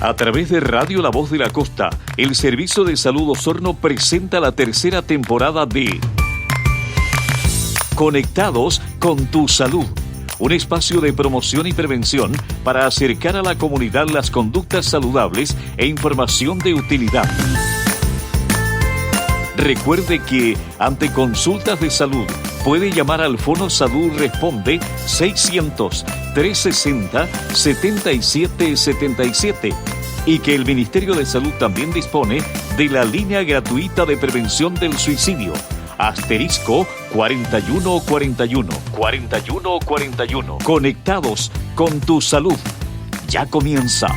A través de Radio La Voz de la Costa, el Servicio de Salud Osorno presenta la tercera temporada de Conectados con tu Salud, un espacio de promoción y prevención para acercar a la comunidad las conductas saludables e información de utilidad. Recuerde que, ante consultas de salud, puede llamar al Fono Salud Responde 600-360-7777 y que el Ministerio de Salud también dispone de la línea gratuita de prevención del suicidio, asterisco 4141. 4141. Conectados con tu salud. Ya comienza.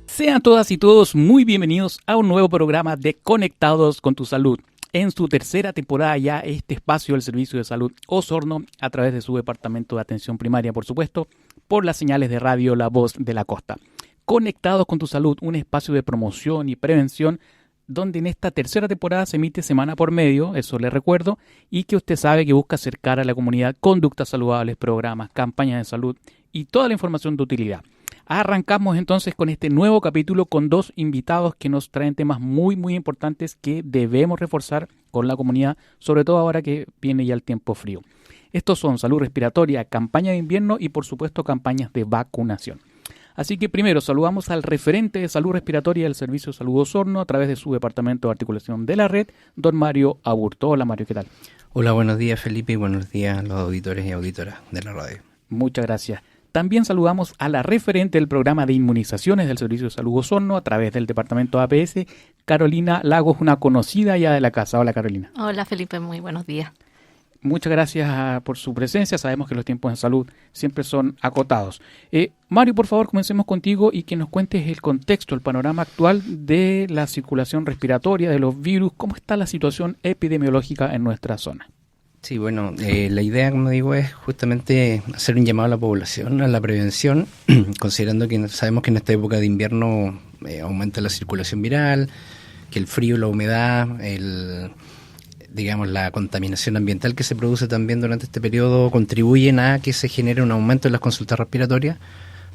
Sean todas y todos muy bienvenidos a un nuevo programa de Conectados con tu Salud. En su tercera temporada ya este espacio del Servicio de Salud Osorno, a través de su Departamento de Atención Primaria, por supuesto, por las señales de Radio La Voz de la Costa. Conectados con tu Salud, un espacio de promoción y prevención, donde en esta tercera temporada se emite semana por medio, eso le recuerdo, y que usted sabe que busca acercar a la comunidad conductas saludables, programas, campañas de salud y toda la información de utilidad. Arrancamos entonces con este nuevo capítulo con dos invitados que nos traen temas muy importantes que debemos reforzar con la comunidad, sobre todo ahora que viene ya el tiempo frío. Estos son salud respiratoria, campaña de invierno y por supuesto campañas de vacunación. Así que primero saludamos al referente de salud respiratoria del Servicio de Salud Osorno a través de su departamento de articulación de la red, don Mario Aburto. Hola Mario, ¿qué tal? Hola, buenos días Felipe y buenos días a los auditores y auditoras de la radio. Muchas gracias. También saludamos a la referente del programa de inmunizaciones del Servicio de Salud Osorno a través del departamento APS, Carolina Lagos, una conocida ya de la casa. Hola Carolina. Hola Felipe, muy buenos días. Muchas gracias por su presencia. Sabemos que los tiempos en salud siempre son acotados. Mario, por favor, comencemos contigo y que nos cuentes el contexto, el panorama actual de la circulación respiratoria, de los virus. ¿Cómo está la situación epidemiológica en nuestra zona? Sí, bueno, la idea, como digo, es justamente hacer un llamado a la población, a la prevención, considerando que sabemos que en esta época de invierno aumenta la circulación viral, que el frío, la humedad, la contaminación ambiental que se produce también durante este periodo contribuyen a que se genere un aumento en las consultas respiratorias.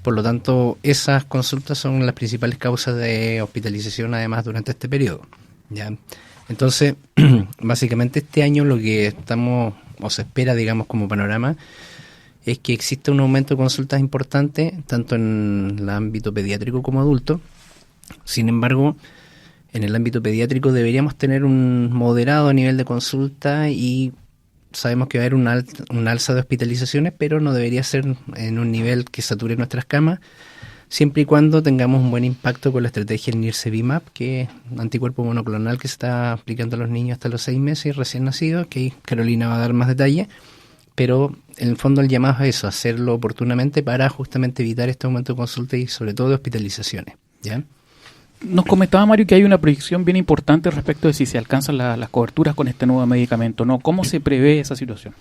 Por lo tanto, esas consultas son las principales causas de hospitalización, además, durante este periodo, ¿ya? Entonces, básicamente este año lo que estamos, o se espera, digamos, como panorama, es que exista un aumento de consultas importante, tanto en el ámbito pediátrico como adulto. Sin embargo, en el ámbito pediátrico deberíamos tener un moderado nivel de consulta y sabemos que va a haber un alza de hospitalizaciones, pero no debería ser en un nivel que sature nuestras camas, siempre y cuando tengamos un buen impacto con la estrategia del Nirsevimab, que es un anticuerpo monoclonal que se está aplicando a los niños hasta los 6 meses y recién nacidos, que Carolina va a dar más detalle, pero en el fondo el llamado es eso, hacerlo oportunamente para justamente evitar este aumento de consultas y sobre todo de hospitalizaciones, ¿ya? Nos comentaba Mario que hay una proyección bien importante respecto de si se alcanzan las coberturas con este nuevo medicamento, ¿no? ¿Cómo se prevé esa situación?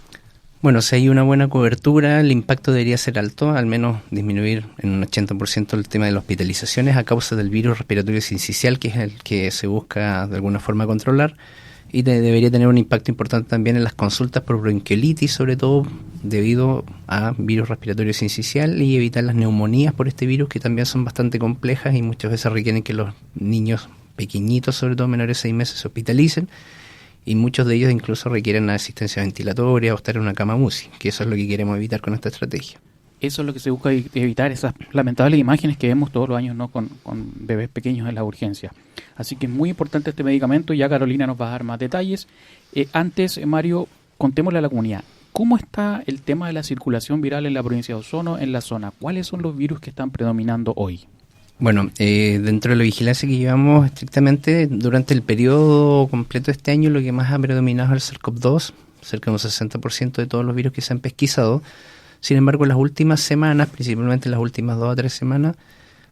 Bueno, si hay una buena cobertura, el impacto debería ser alto, al menos disminuir en un 80% el tema de las hospitalizaciones a causa del virus respiratorio sincicial, que es el que se busca de alguna forma controlar, y debería tener un impacto importante también en las consultas por bronquiolitis, sobre todo debido a virus respiratorio sincicial, y evitar las neumonías por este virus, que también son bastante complejas y muchas veces requieren que los niños pequeñitos, sobre todo menores de 6 meses, se hospitalicen. Y muchos de ellos incluso requieren asistencia ventilatoria o estar en una cama UCI, que eso es lo que queremos evitar con esta estrategia. Eso es lo que se busca evitar, esas lamentables imágenes que vemos todos los años, ¿no? con bebés pequeños en la urgencia. Así que es muy importante este medicamento y ya Carolina nos va a dar más detalles. Antes, Mario, contémosle a la comunidad, ¿cómo está el tema de la circulación viral en la provincia de Osorno, en la zona? ¿Cuáles son los virus que están predominando hoy? Bueno, dentro de la vigilancia que llevamos estrictamente durante el periodo completo de este año, lo que más ha predominado es el SARS-CoV-2, cerca de un 60% de todos los virus que se han pesquisado. Sin embargo, en las últimas semanas, principalmente en las últimas 2 a 3 semanas,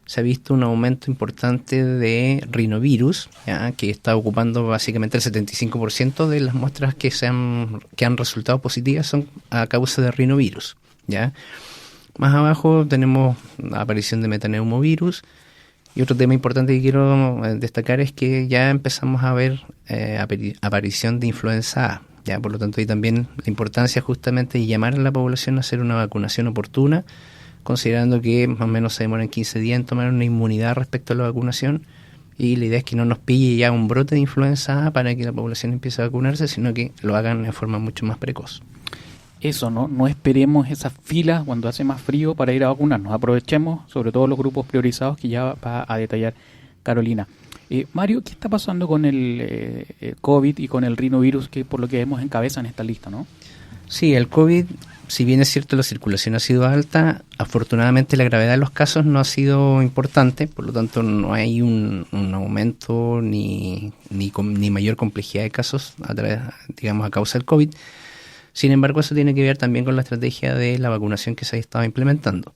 se ha visto un aumento importante de rinovirus, ¿ya? Que está ocupando básicamente el 75% de las muestras que han resultado positivas son a causa de rinovirus, ¿ya? Más abajo tenemos la aparición de metaneumovirus, Y otro tema importante que quiero destacar es que ya empezamos a ver aparición de influenza A. Ya, por lo tanto, ahí también la importancia justamente de llamar a la población a hacer una vacunación oportuna, considerando que más o menos se demoran 15 días en tomar una inmunidad respecto a la vacunación. Y la idea es que no nos pille ya un brote de influenza A para que la población empiece a vacunarse, sino que lo hagan de forma mucho más precoz. Eso, no esperemos esas filas cuando hace más frío para ir a vacunarnos. Aprovechemos, sobre todo los grupos priorizados que ya va a detallar Carolina. Mario, ¿qué está pasando con el COVID y con el rinovirus, que por lo que vemos encabezan esta lista, ¿no? Sí, el COVID, si bien es cierto la circulación ha sido alta, afortunadamente la gravedad de los casos no ha sido importante, por lo tanto no hay un aumento ni mayor complejidad de casos a causa del COVID. Sin embargo, eso tiene que ver también con la estrategia de la vacunación que se ha estado implementando.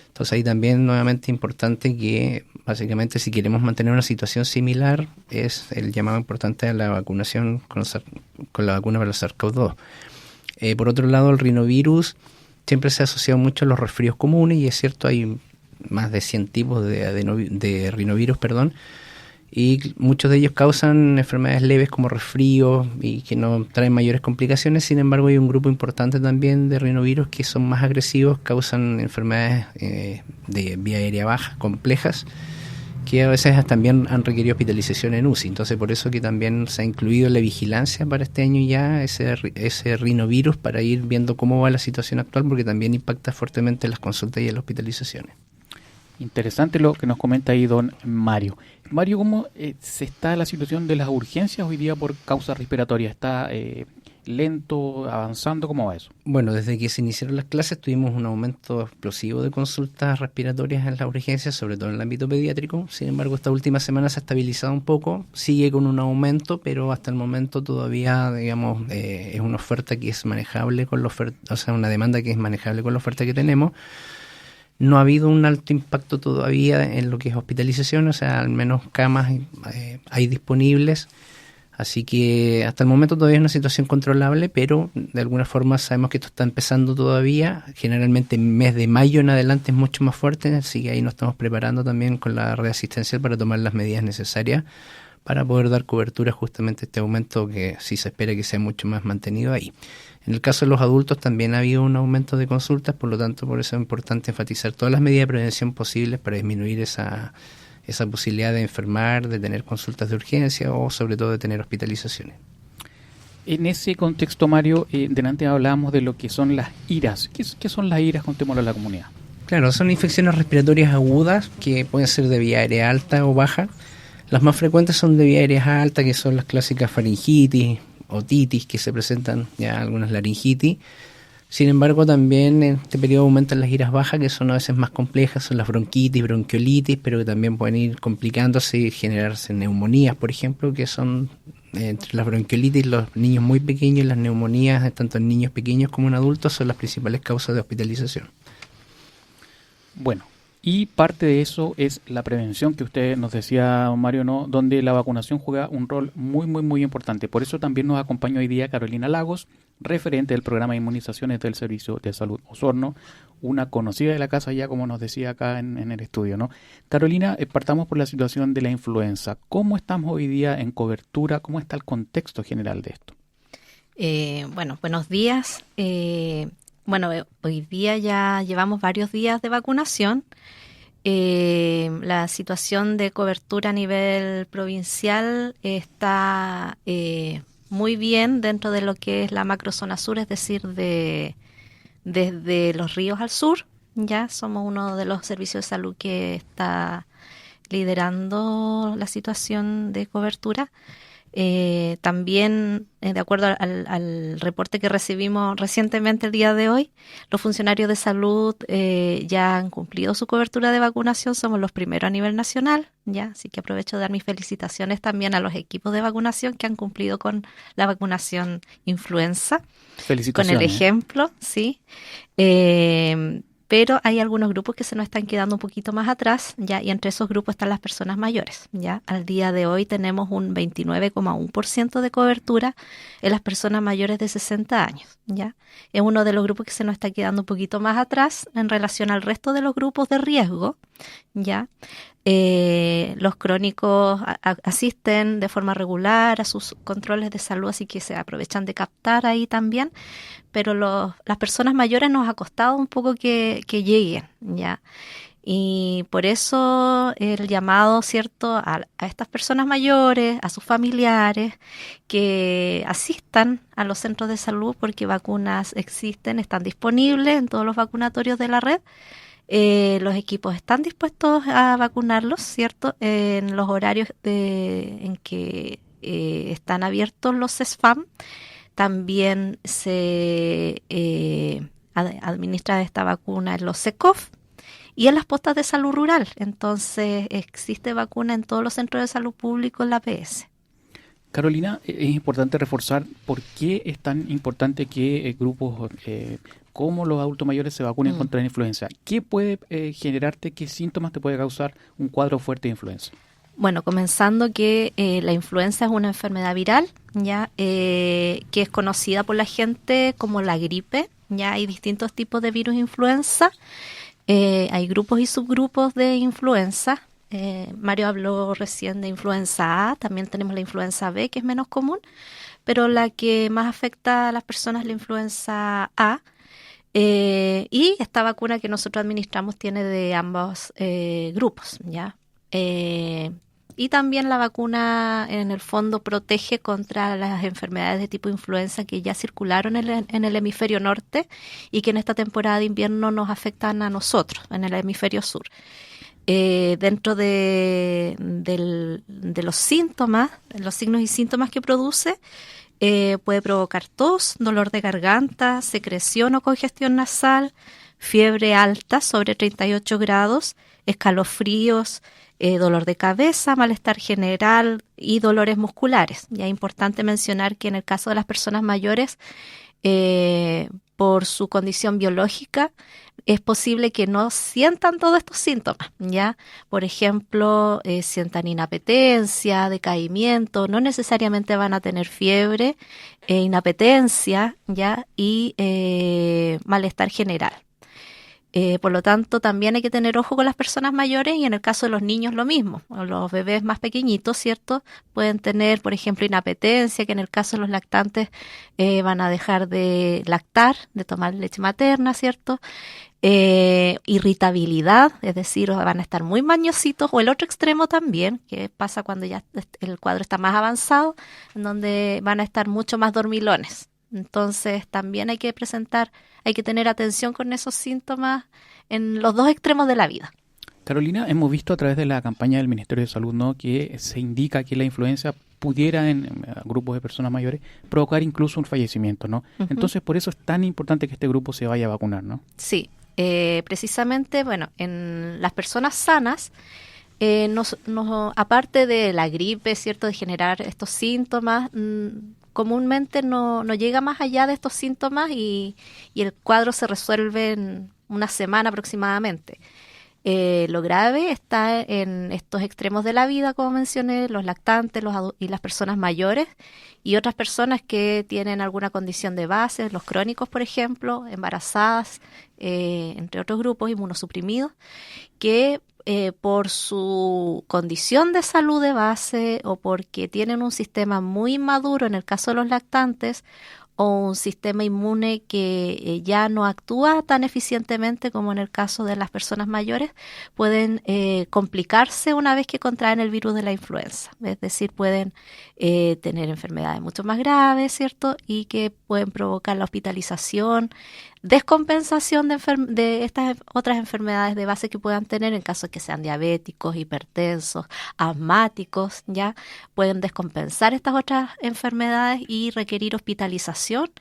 Entonces ahí también nuevamente importante que básicamente si queremos mantener una situación similar es el llamado importante a la vacunación con la vacuna para el SARS-CoV-2. Por otro lado, el rinovirus siempre se ha asociado mucho a los resfríos comunes y es cierto, hay más de 100 tipos de rinovirus, y muchos de ellos causan enfermedades leves como resfríos y que no traen mayores complicaciones. Sin embargo, hay un grupo importante también de rinovirus que son más agresivos, causan enfermedades de vía aérea baja, complejas, que a veces también han requerido hospitalización en UCI. Entonces, por eso que también se ha incluido en la vigilancia para este año ya ese rinovirus, para ir viendo cómo va la situación actual, porque también impacta fuertemente en las consultas y en las hospitalizaciones. Interesante lo que nos comenta ahí don Mario. Mario, ¿cómo se está la situación de las urgencias hoy día por causa respiratoria? ¿Está lento, avanzando? ¿Cómo va eso? Bueno, desde que se iniciaron las clases tuvimos un aumento explosivo de consultas respiratorias en las urgencias, sobre todo en el ámbito pediátrico. Sin embargo, esta última semana se ha estabilizado un poco, sigue con un aumento, pero hasta el momento todavía, es una oferta que es manejable con la oferta, o sea, una demanda que es manejable con la oferta que tenemos. No ha habido un alto impacto todavía en lo que es hospitalización, o sea, al menos camas hay disponibles. Así que hasta el momento todavía es una situación controlable, pero de alguna forma sabemos que esto está empezando todavía. Generalmente el mes de mayo en adelante es mucho más fuerte, así que ahí nos estamos preparando también con la red asistencial para tomar las medidas necesarias para poder dar cobertura justamente a este aumento que sí se espera que sea mucho más mantenido ahí. En el caso de los adultos también ha habido un aumento de consultas, por lo tanto por eso es importante enfatizar todas las medidas de prevención posibles para disminuir esa posibilidad de enfermar, de tener consultas de urgencia o sobre todo de tener hospitalizaciones. En ese contexto, Mario, delante hablábamos de lo que son las IRAS. ¿Qué son las IRAS? Contémoslo a la comunidad. Claro, son infecciones respiratorias agudas que pueden ser de vía aérea alta o baja. Las más frecuentes son de vía aérea alta, que son las clásicas faringitis, otitis, que se presentan ya algunas laringitis. Sin embargo, también en este periodo aumentan las iras bajas, que son a veces más complejas, son las bronquitis, bronquiolitis, pero que también pueden ir complicándose y generarse neumonías, por ejemplo, que son entre las bronquiolitis, los niños muy pequeños y las neumonías, tanto en niños pequeños como en adultos, son las principales causas de hospitalización. Bueno, y parte de eso es la prevención que usted nos decía, Mario, ¿no? Donde la vacunación juega un rol muy importante. Por eso también nos acompaña hoy día Carolina Lagos, referente del programa de inmunizaciones del Servicio de Salud Osorno, una conocida de la casa ya, como nos decía acá en el estudio, ¿no? Carolina, partamos por la situación de la influenza. ¿Cómo estamos hoy día en cobertura? ¿Cómo está el contexto general de esto? Buenos días. Hoy día ya llevamos varios días de vacunación. La situación de cobertura a nivel provincial está muy bien dentro de lo que es la macrozona sur, es decir, desde Los Ríos al sur. Ya somos uno de los servicios de salud que está liderando la situación de cobertura. También, de acuerdo al reporte que recibimos recientemente el día de hoy, los funcionarios de salud ya han cumplido su cobertura de vacunación, somos los primeros a nivel nacional, ya, así que aprovecho de dar mis felicitaciones también a los equipos de vacunación que han cumplido con la vacunación influenza, con el ejemplo, sí. Pero hay algunos grupos que se nos están quedando un poquito más atrás, ya, y entre esos grupos están las personas mayores, ya. Al día de hoy tenemos un 29,1% de cobertura en las personas mayores de 60 años, ya. Es uno de los grupos que se nos está quedando un poquito más atrás en relación al resto de los grupos de riesgo, ya. Los crónicos asisten de forma regular a sus controles de salud, así que se aprovechan de captar ahí también, pero las personas mayores nos ha costado un poco que lleguen, ¿ya? Y por eso el llamado, ¿cierto?, a estas personas mayores, a sus familiares, que asistan a los centros de salud porque vacunas existen, están disponibles en todos los vacunatorios de la red. Los equipos están dispuestos a vacunarlos, ¿cierto?, en los horarios en que están abiertos los CESFAM. También se administra esta vacuna en los SECOF y en las postas de salud rural. Entonces existe vacuna en todos los centros de salud públicos en la APS. Carolina, es importante reforzar por qué es tan importante que grupos como los adultos mayores se vacunen contra la influenza. ¿Qué puede generarte, qué síntomas te puede causar un cuadro fuerte de influenza? Bueno, comenzando que la influenza es una enfermedad viral, ya que es conocida por la gente como la gripe. Ya hay distintos tipos de virus influenza. Hay grupos y subgrupos de influenza. Mario habló recién de influenza A, también tenemos la influenza B, que es menos común, pero la que más afecta a las personas es la influenza A. Y esta vacuna que nosotros administramos tiene de ambos grupos, ¿ya? Y también la vacuna en el fondo protege contra las enfermedades de tipo influenza que ya circularon en el hemisferio norte y que en esta temporada de invierno nos afectan a nosotros, en el hemisferio sur. Dentro de los síntomas, los signos y síntomas que produce, puede provocar tos, dolor de garganta, secreción o congestión nasal, fiebre alta sobre 38 grados, escalofríos, dolor de cabeza, malestar general y dolores musculares. Ya es importante mencionar que en el caso de las personas mayores, por su condición biológica, es posible que no sientan todos estos síntomas, ¿ya? Por ejemplo, sientan inapetencia, decaimiento, no necesariamente van a tener fiebre, inapetencia, ¿ya? Y malestar general. Por lo tanto, también hay que tener ojo con las personas mayores y en el caso de los niños lo mismo. Los bebés más pequeñitos, ¿cierto? Pueden tener, por ejemplo, inapetencia, que en el caso de los lactantes van a dejar de lactar, de tomar leche materna, ¿cierto? Irritabilidad, es decir, van a estar muy mañositos, o el otro extremo también, que pasa cuando ya el cuadro está más avanzado, en donde van a estar mucho más dormilones. Entonces también hay que tener atención con esos síntomas en los dos extremos de la vida. Carolina, hemos visto a través de la campaña del Ministerio de Salud, ¿no?, que se indica que la influenza pudiera en grupos de personas mayores provocar incluso un fallecimiento, ¿no? Uh-huh. Entonces, por eso es tan importante que este grupo se vaya a vacunar, ¿no? Sí, precisamente, bueno, en las personas sanas, aparte de la gripe, ¿cierto?, de generar estos síntomas, comúnmente no llega más allá de estos síntomas y el cuadro se resuelve en una semana aproximadamente. Lo grave está en estos extremos de la vida, como mencioné, los lactantes y las personas mayores y otras personas que tienen alguna condición de base, los crónicos, por ejemplo, embarazadas, entre otros grupos inmunosuprimidos, que por su condición de salud de base o porque tienen un sistema muy inmaduro en el caso de los lactantes o un sistema inmune que ya no actúa tan eficientemente como en el caso de las personas mayores, pueden complicarse una vez que contraen el virus de la influenza. Es decir, pueden tener enfermedades mucho más graves, ¿cierto? Y que pueden provocar la hospitalización, descompensación de estas otras enfermedades de base que puedan tener en caso de que sean diabéticos, hipertensos, asmáticos, ya pueden descompensar estas otras enfermedades y requerir hospitalización.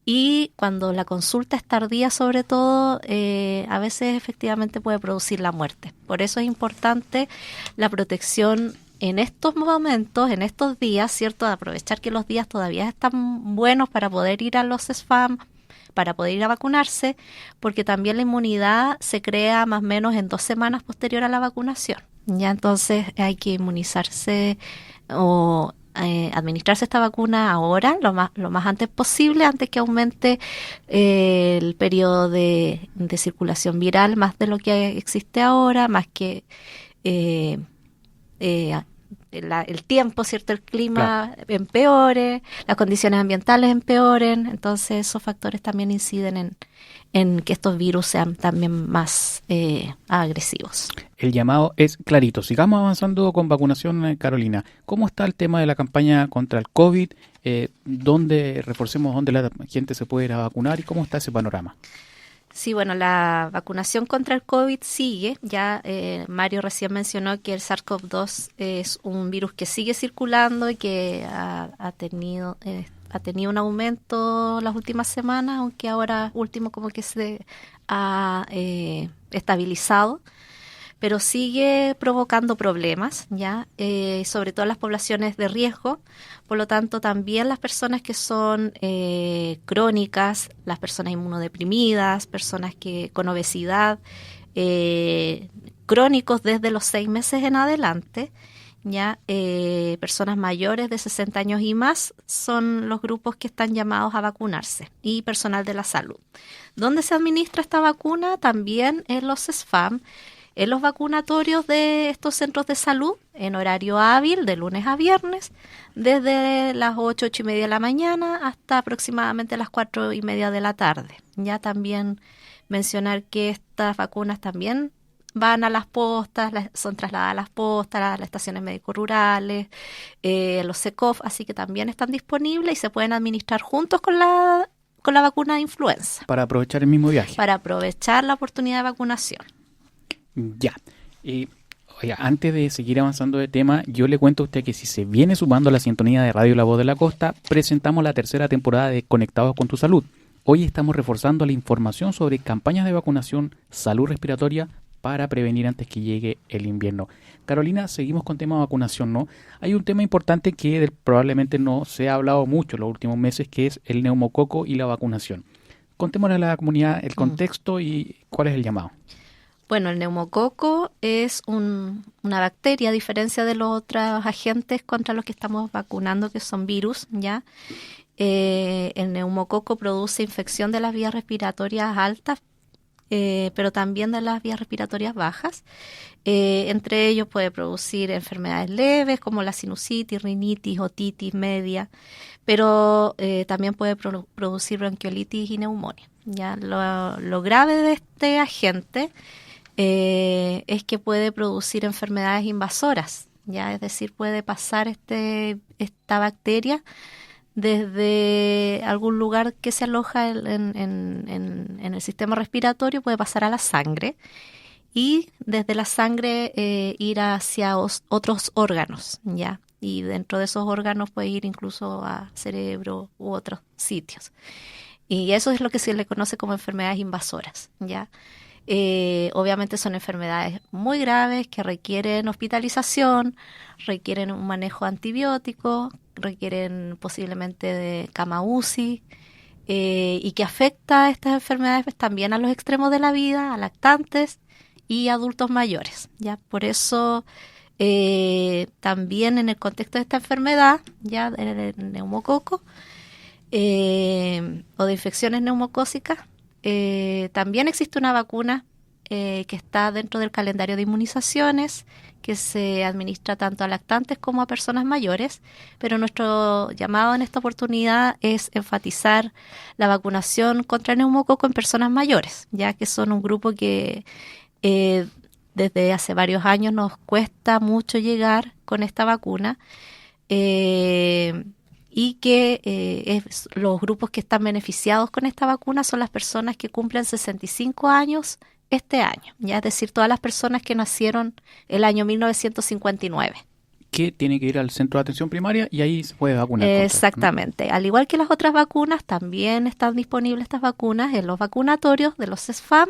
Y cuando la consulta es tardía, sobre todo, a veces efectivamente puede producir la muerte. Por eso es importante la protección en estos momentos, en estos días, ¿cierto? De aprovechar que los días todavía están buenos para poder ir a los SFAM, para poder ir a vacunarse, porque también la inmunidad se crea más o menos en 2 semanas posterior a la vacunación. Ya entonces hay que inmunizarse o administrarse esta vacuna ahora, lo más antes posible, antes que aumente el periodo de circulación viral más de lo que existe ahora, más que el tiempo, ¿cierto? El clima empeore, las condiciones ambientales empeoren, entonces esos factores también inciden en que estos virus sean también más agresivos. El llamado es clarito. Sigamos avanzando con vacunación, Carolina. ¿Cómo está el tema de la campaña contra el COVID? Reforcemos dónde la gente se puede ir a vacunar y cómo está ese panorama? Sí, bueno, la vacunación contra el COVID sigue. Ya Mario recién mencionó que el SARS-CoV-2 es un virus que sigue circulando y que ha tenido un aumento las últimas semanas, aunque ahora último como que se ha estabilizado, pero sigue provocando problemas, ya sobre todo en las poblaciones de riesgo. Por lo tanto, también las personas que son crónicas, las personas inmunodeprimidas, personas que con obesidad, crónicos desde los 6 meses en adelante, ya personas mayores de 60 años y más son los grupos que están llamados a vacunarse, y personal de la salud. ¿Dónde se administra esta vacuna? También en los SFAM, en los vacunatorios de estos centros de salud, en horario hábil, de lunes a viernes, desde las 8:30 de la mañana hasta aproximadamente las 4:30 de la tarde. Ya también mencionar que estas vacunas también van a las postas, son trasladadas a las postas, a las estaciones médico-rurales, los SECOF, así que también están disponibles y se pueden administrar juntos con la vacuna de influenza. Para aprovechar el mismo viaje. Para aprovechar la oportunidad de vacunación. Ya. Oiga, antes de seguir avanzando de tema, yo le cuento a usted que si se viene sumando a la sintonía de Radio La Voz de la Costa, presentamos la tercera temporada de Conectados con tu Salud. Hoy estamos reforzando la información sobre campañas de vacunación, salud respiratoria, para prevenir antes que llegue el invierno. Carolina, seguimos con tema de vacunación, ¿no? Hay un tema importante que probablemente no se ha hablado mucho en los últimos meses, que es el neumococo y la vacunación. Contémosle a la comunidad el contexto y cuál es el llamado. Bueno, el neumococo es una bacteria, a diferencia de los otros agentes contra los que estamos vacunando, que son virus, ¿ya? El neumococo produce infección de las vías respiratorias altas, pero también de las vías respiratorias bajas. Entre ellos puede producir enfermedades leves como la sinusitis, rinitis, otitis media, pero también puede producir bronquiolitis y neumonía. ¿Ya? Lo grave de este agente es que puede producir enfermedades invasoras, ¿ya? Es decir, puede pasar esta bacteria desde algún lugar que se aloja en el sistema respiratorio, puede pasar a la sangre y desde la sangre ir hacia otros órganos, ¿ya? Y dentro de esos órganos puede ir incluso a cerebro u otros sitios. Y eso es lo que se le conoce como enfermedades invasoras, ¿ya? Obviamente son enfermedades muy graves que requieren hospitalización, requieren un manejo antibiótico, requieren posiblemente de cama UCI, y que afecta a estas enfermedades pues, también a los extremos de la vida, a lactantes y adultos mayores, ¿ya? Por eso también en el contexto de esta enfermedad, ya del neumococo o de infecciones neumocócicas, también existe una vacuna que está dentro del calendario de inmunizaciones que se administra tanto a lactantes como a personas mayores, pero nuestro llamado en esta oportunidad es enfatizar la vacunación contra el neumococo en personas mayores, ya que son un grupo que desde hace varios años nos cuesta mucho llegar con esta vacuna, y que los grupos que están beneficiados con esta vacuna son las personas que cumplen 65 años este año, ya es decir, todas las personas que nacieron el año 1959. Que tiene que ir al centro de atención primaria y ahí se puede vacunar. Exactamente. Al igual que las otras vacunas, también están disponibles estas vacunas en los vacunatorios de los SFAM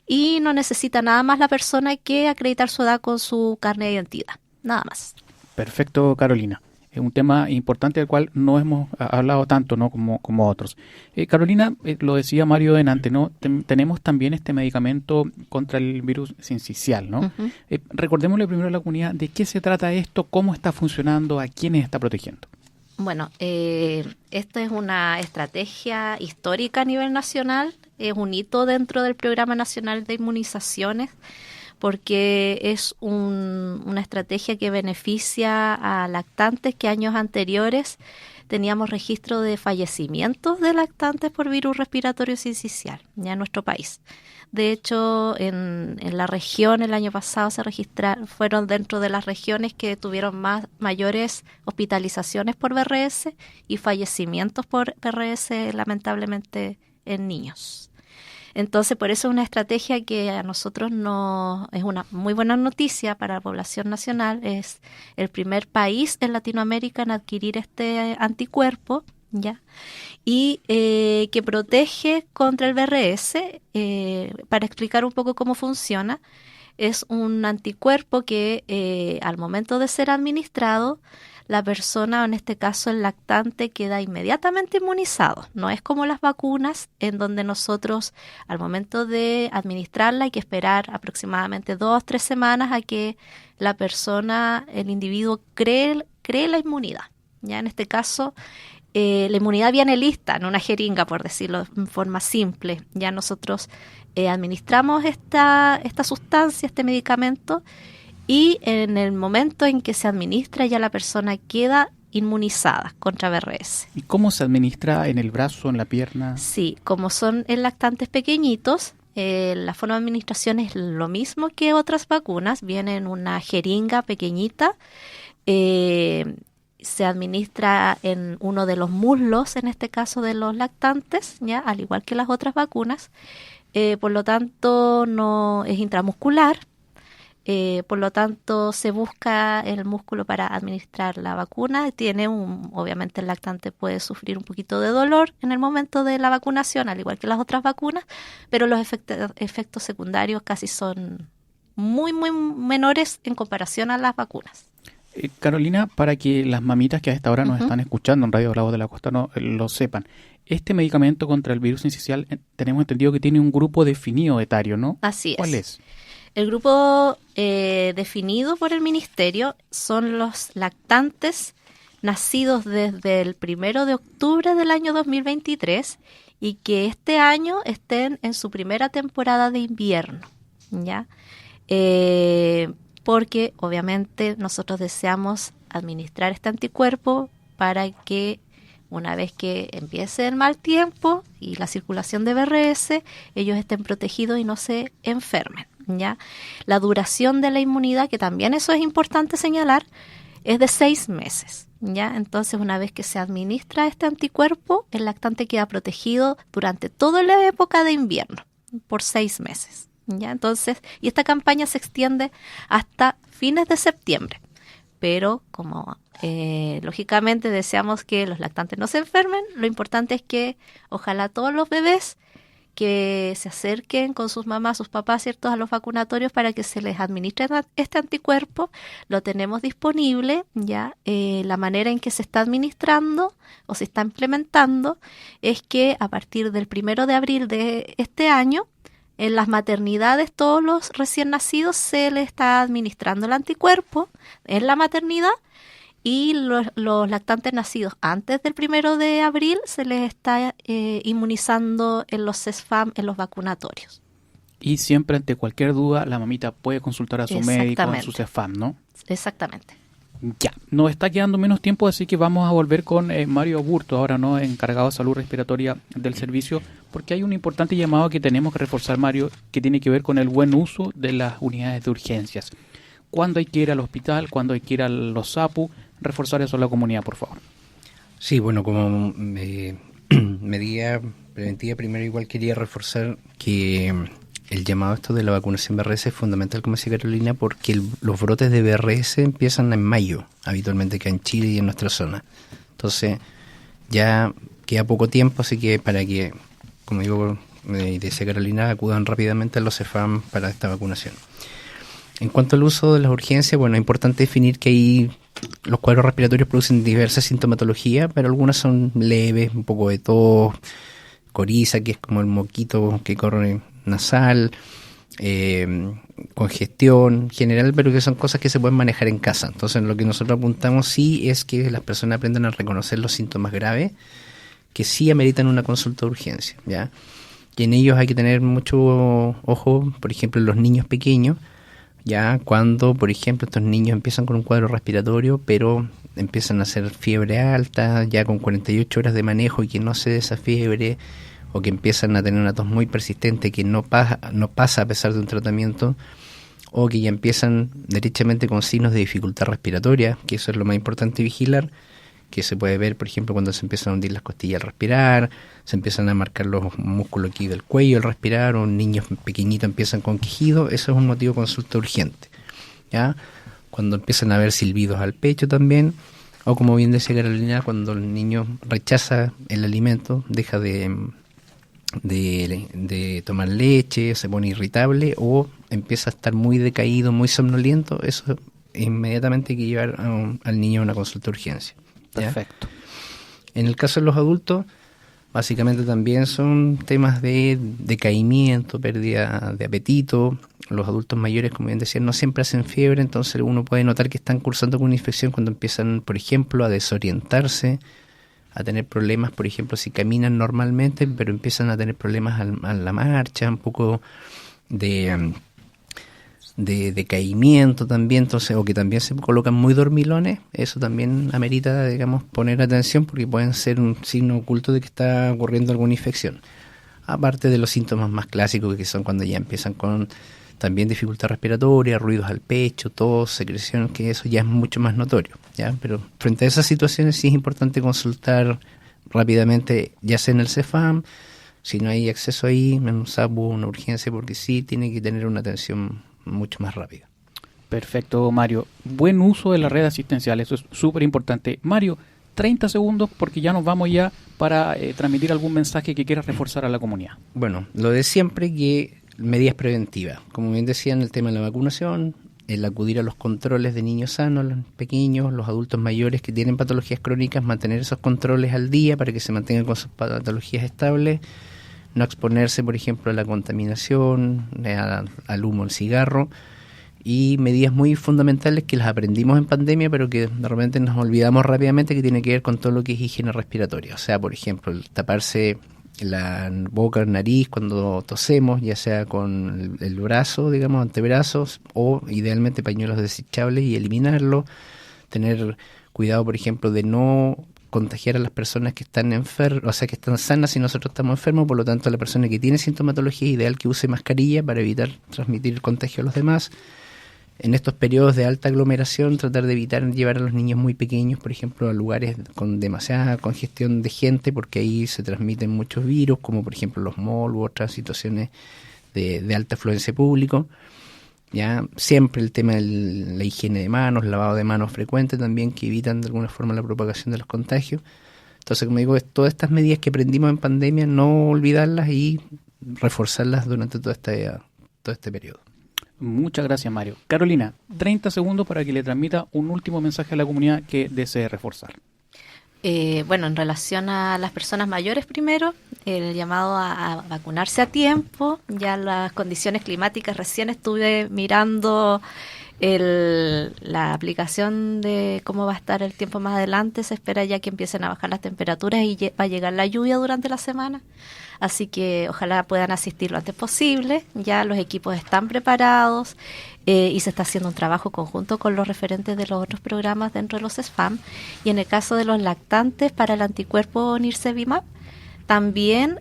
y no necesita nada más la persona que acreditar su edad con su carnet de identidad. Nada más. Perfecto, Carolina. Es un tema importante del cual no hemos hablado tanto, ¿no? como otros. Carolina, lo decía Mario delante, ¿no? Tenemos también este medicamento contra el virus sincicial, ¿no? Uh-huh. Recordémosle primero a la comunidad de qué se trata esto, cómo está funcionando, a quiénes está protegiendo. Bueno, esta es una estrategia histórica a nivel nacional, es un hito dentro del Programa Nacional de Inmunizaciones, porque es una estrategia que beneficia a lactantes que años anteriores teníamos registro de fallecimientos de lactantes por virus respiratorio sincicial ya en nuestro país. De hecho, en la región el año pasado fueron dentro de las regiones que tuvieron mayores hospitalizaciones por VRS y fallecimientos por VRS, lamentablemente, en niños. Entonces, por eso es una estrategia que a nosotros es una muy buena noticia para la población nacional. Es el primer país en Latinoamérica en adquirir este anticuerpo, ¿ya? Y que protege contra el VRS. Para explicar un poco cómo funciona, es un anticuerpo que al momento de ser administrado, la persona, o en este caso el lactante, queda inmediatamente inmunizado. No es como las vacunas, en donde nosotros al momento de administrarla hay que esperar aproximadamente 2-3 semanas a que la persona, el individuo, cree la inmunidad. Ya en este caso, la inmunidad viene lista en una jeringa, por decirlo en forma simple. Ya nosotros administramos esta sustancia, este medicamento, y en el momento en que se administra ya la persona queda inmunizada contra VRS. ¿Y cómo se administra? ¿En el brazo, en la pierna? Sí, como son en lactantes pequeñitos, la forma de administración es lo mismo que otras vacunas. Viene en una jeringa pequeñita, se administra en uno de los muslos, en este caso de los lactantes, ya al igual que las otras vacunas. Por lo tanto, no es intramuscular. Por lo tanto, se busca el músculo para administrar la vacuna. Obviamente el lactante puede sufrir un poquito de dolor en el momento de la vacunación, al igual que las otras vacunas, pero los efectos secundarios casi son muy, muy menores en comparación a las vacunas. Carolina, para que las mamitas que a esta hora nos están escuchando en Radio La Voz de la Costa lo sepan, este medicamento contra el virus sincicial tenemos entendido que tiene un grupo definido etario, ¿no? Así es. ¿Cuál es? El grupo definido por el Ministerio son los lactantes nacidos desde el 1 de octubre del año 2023 y que este año estén en su primera temporada de invierno, ¿ya? Porque obviamente nosotros deseamos administrar este anticuerpo para que una vez que empiece el mal tiempo y la circulación de VRS, ellos estén protegidos y no se enfermen, ¿ya? La duración de la inmunidad, que también eso es importante señalar, es de 6 meses, ¿ya? Entonces, una vez que se administra este anticuerpo, el lactante queda protegido durante toda la época de invierno, por 6 meses, ¿ya? Entonces, y esta campaña se extiende hasta fines de septiembre, pero como lógicamente deseamos que los lactantes no se enfermen, lo importante es que ojalá todos los bebés que se acerquen con sus mamás, sus papás, ¿cierto?, a los vacunatorios para que se les administre este anticuerpo. Lo tenemos disponible, ya. La manera en que se está administrando o se está implementando es que a partir del 1 de abril de este año, en las maternidades, todos los recién nacidos se les está administrando el anticuerpo en la maternidad, y los lactantes nacidos antes del 1 de abril se les está inmunizando en los CESFAM, en los vacunatorios. Y siempre, ante cualquier duda, la mamita puede consultar a su médico, a su CESFAM, ¿no? Exactamente. Ya, nos está quedando menos tiempo, así que vamos a volver con Mario Aburto, ahora no encargado de salud respiratoria del servicio, porque hay un importante llamado que tenemos que reforzar, Mario, que tiene que ver con el buen uso de las unidades de urgencias. ¿Cuándo hay que ir al hospital? ¿Cuándo hay que ir a los SAPU? Reforzar eso en la comunidad, por favor. Sí, bueno, como medida preventiva, primero igual quería reforzar que el llamado esto de la vacunación VRS es fundamental, como decía Carolina, porque los brotes de VRS empiezan en mayo, habitualmente acá en Chile y en nuestra zona. Entonces, ya queda poco tiempo, así que para que, como digo, decía Carolina, acudan rápidamente a los CEFAM para esta vacunación. En cuanto al uso de las urgencias, bueno, es importante definir que ahí los cuadros respiratorios producen diversa sintomatología, pero algunas son leves, un poco de tos, coriza, que es como el moquito que corre nasal, congestión general, pero que son cosas que se pueden manejar en casa. Entonces, lo que nosotros apuntamos sí es que las personas aprendan a reconocer los síntomas graves que sí ameritan una consulta de urgencia, ¿ya? Y en ellos hay que tener mucho ojo, por ejemplo, en los niños pequeños, ya cuando, por ejemplo, estos niños empiezan con un cuadro respiratorio, pero empiezan a hacer fiebre alta, ya con 48 horas de manejo y que no cede esa fiebre, o que empiezan a tener una tos muy persistente que no pasa a pesar de un tratamiento, o que ya empiezan derechamente con signos de dificultad respiratoria, que eso es lo más importante vigilar, que se puede ver, por ejemplo, cuando se empiezan a hundir las costillas al respirar, se empiezan a marcar los músculos aquí del cuello al respirar, o niños pequeñitos empiezan con quejido. Eso es un motivo de consulta urgente, ¿ya? Cuando empiezan a haber silbidos al pecho también, o como bien decía Carolina, cuando el niño rechaza el alimento, deja de tomar leche, se pone irritable o empieza a estar muy decaído, muy somnoliento, eso inmediatamente hay que llevar al niño a una consulta de urgencia. ¿Ya? Perfecto. En el caso de los adultos, básicamente también son temas de decaimiento, pérdida de apetito. Los adultos mayores, como bien decía, no siempre hacen fiebre, entonces uno puede notar que están cursando con una infección cuando empiezan, por ejemplo, a desorientarse, a tener problemas, por ejemplo, si caminan normalmente, pero empiezan a tener problemas a la marcha, un poco de decaimiento también, entonces, o que también se colocan muy dormilones. Eso también amerita, digamos, poner atención, porque pueden ser un signo oculto de que está ocurriendo alguna infección. Aparte de los síntomas más clásicos, que son cuando ya empiezan con también dificultad respiratoria, ruidos al pecho, tos, secreción, que eso ya es mucho más notorio, ¿ya? Pero frente a esas situaciones sí es importante consultar rápidamente, ya sea en el CEFAM, si no hay acceso ahí, en un SAPU, una urgencia, porque sí tiene que tener una atención mucho más rápida. Perfecto, Mario. Buen uso de la red asistencial, eso es súper importante. Mario, 30 segundos porque ya nos vamos ya para transmitir algún mensaje que quieras reforzar a la comunidad. Bueno, lo de siempre, que medidas preventivas. Como bien decían, el tema de la vacunación, el acudir a los controles de niños sanos, los pequeños, los adultos mayores que tienen patologías crónicas, mantener esos controles al día para que se mantengan con sus patologías estables. No exponerse, por ejemplo, a la contaminación, al humo, al cigarro, y medidas muy fundamentales que las aprendimos en pandemia, pero que de repente nos olvidamos rápidamente, que tiene que ver con todo lo que es higiene respiratoria. O sea, por ejemplo, el taparse la boca, nariz cuando tosemos, ya sea con el brazo, digamos, antebrazos, o idealmente pañuelos desechables y eliminarlo. Tener cuidado, por ejemplo, de no contagiar a las personas que están enfermas, o sea, que están sanas si nosotros estamos enfermos. Por lo tanto, la persona que tiene sintomatología es ideal que use mascarilla para evitar transmitir el contagio a los demás. En estos periodos de alta aglomeración, tratar de evitar llevar a los niños muy pequeños, por ejemplo, a lugares con demasiada congestión de gente, porque ahí se transmiten muchos virus, como por ejemplo los malls u otras situaciones de alta afluencia de público. Ya siempre el tema de la higiene de manos, lavado de manos frecuente también, que evitan de alguna forma la propagación de los contagios. Entonces, como digo, todas estas medidas que aprendimos en pandemia, no olvidarlas y reforzarlas durante todo este periodo. Muchas gracias, Mario. Carolina, 30 segundos para que le transmita un último mensaje a la comunidad que desee reforzar. Bueno, en relación a las personas mayores primero, el llamado a vacunarse a tiempo. Ya las condiciones climáticas, recién estuve mirando la aplicación de cómo va a estar el tiempo más adelante. Se espera ya que empiecen a bajar las temperaturas y va a llegar la lluvia durante la semana. Así que ojalá puedan asistir lo antes posible. Ya los equipos están preparados y se está haciendo un trabajo conjunto con los referentes de los otros programas dentro de los SFAM. Y en el caso de los lactantes, para el anticuerpo Nirsevimab, también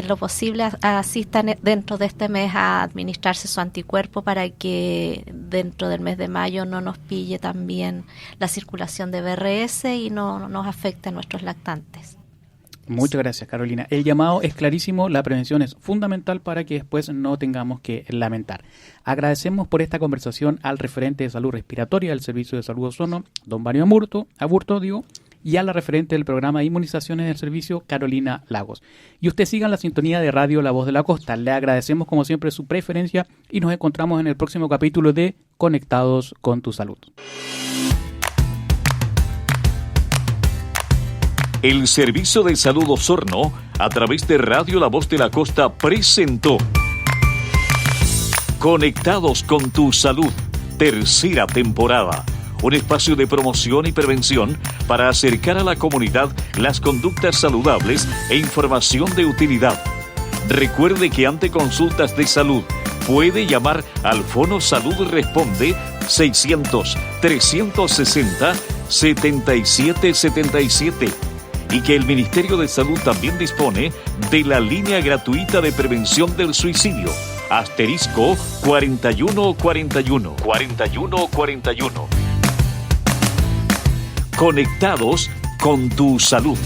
lo posible asistan dentro de este mes a administrarse su anticuerpo para que dentro del mes de mayo no nos pille también la circulación de BRS y no nos afecte a nuestros lactantes. Muchas gracias, Carolina. El llamado es clarísimo, la prevención es fundamental para que después no tengamos que lamentar. Agradecemos por esta conversación al referente de salud respiratoria del Servicio de Salud Osorno, don Mario Aburto, y a la referente del programa de inmunizaciones del servicio, Carolina Lagos. Y usted siga en la sintonía de Radio La Voz de la Costa. Le agradecemos como siempre su preferencia y nos encontramos en el próximo capítulo de Conectados con tu Salud. El Servicio de Salud Osorno, a través de Radio La Voz de la Costa, presentó Conectados con tu Salud, tercera temporada. Un espacio de promoción y prevención para acercar a la comunidad las conductas saludables e información de utilidad. Recuerde que ante consultas de salud, puede llamar al Fono Salud Responde 600-360-7777 y que el Ministerio de Salud también dispone de la línea gratuita de prevención del suicidio, asterisco 4141. Conectados con tu salud.